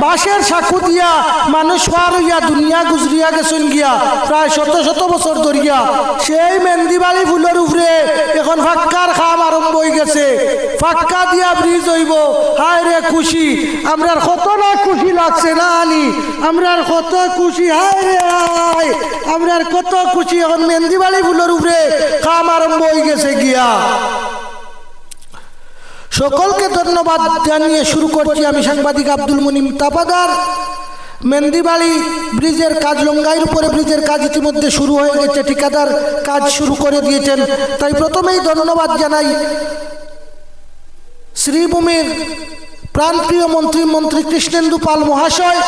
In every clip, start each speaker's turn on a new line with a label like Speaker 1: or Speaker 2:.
Speaker 1: বাঁশের সাঁকু দিয়া মানুষ পার হইয়া দুনিয়া গুজরিয়া গেছেন গিয়া প্রায় শত শত বছর ধরিয়া। সেই মেহেন্দিবাড়ি ফুলের উপরে এখন ফাক্কার খাম আরম্ভ হয়ে গেছে, ফাক্কা দিয়া ব্রিজ হইব। হায় রে খুশি, আমরার কত না খুশি লাগছে না আনি, আমরার কত খুশি, হায় রে হায়, আমরার কত খুশি। এখন মেহেন্দিবাড়ি ফুলের উপরে খাম আরম্ভ হয়ে গেছে গিয়া। সকলকে ধন্যবাদ জানিয়ে শুরু করছি আমি সাংবাদিক আব্দুল মুনিম তাপাদার। মেহেন্দিবাড়ি ব্রিজের কাজ, লঙ্গাইয়ের উপরে ব্রিজের কাজ ইতিমধ্যে শুরু হয়ে গেছে, ঠিকাদার কাজ শুরু করে দিয়েছেন। তাই প্রথমেই ধন্যবাদ জানাই শ্রীভূমির প্রাণপ্রিয় মন্ত্রী কৃষ্ণেন্দু পাল মহাশয়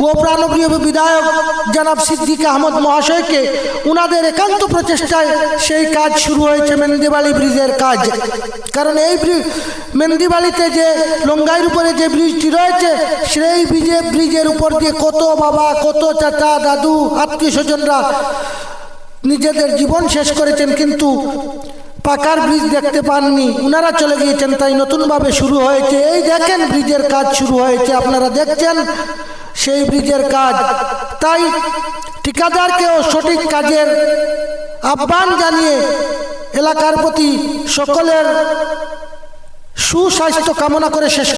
Speaker 1: ও প্রাণপ্রিয় বিধায়ক জনাব সিদ্দিক আহমদ মহাশয়কে। উনাদের একান্ত প্রচেষ্টায় সেই কাজ শুরু হয়েছে মেহেন্দিবাড়ি ব্রিজের কাজ। কারণ এই মেহেন্দিবাড়িতে যে লঙ্গাইয়ের উপরে যে ব্রিজটি রয়েছে, সেই ব্রিজের উপর দিয়ে কত বাবা, কত চাচা, দাদু, আত্মীয় স্বজনরা নিজেদের জীবন শেষ করেছেন, কিন্তু পাকার ব্রিজ দেখতে পাননি, উনারা চলে গিয়েছেন। তাই নতুনভাবে শুরু হয়েছে। এই দেখেন ব্রিজের কাজ শুরু হয়েছে, আপনারা দেখছেন সেই ব্রিজের কাজ। তাই ঠিকাদারকেও সঠিক কাজের আহ্বান জানিয়ে এলাকার প্রতি সকলের সুস্বাস্থ্য কামনা করে শেষ